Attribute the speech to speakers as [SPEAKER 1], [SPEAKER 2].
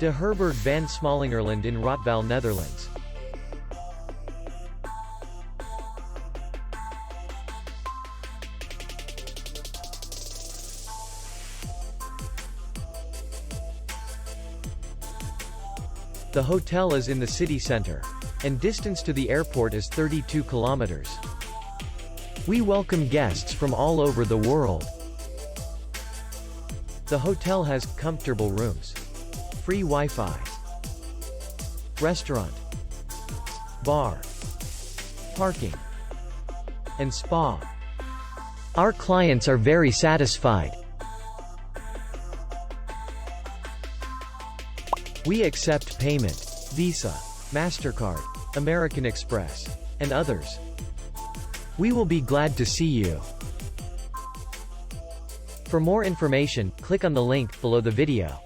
[SPEAKER 1] De Herberg van Smallingerland in Rottevalle, Netherlands. The hotel is in the city center, and distance to the airport is 32 kilometers. We welcome guests from all over the world. The hotel has comfortable rooms, free Wi-Fi, restaurant, bar, parking, and spa. Our clients are very satisfied. We accept payment, Visa, MasterCard, American Express, and others. We will be glad to see you. For more information, click on the link below the video.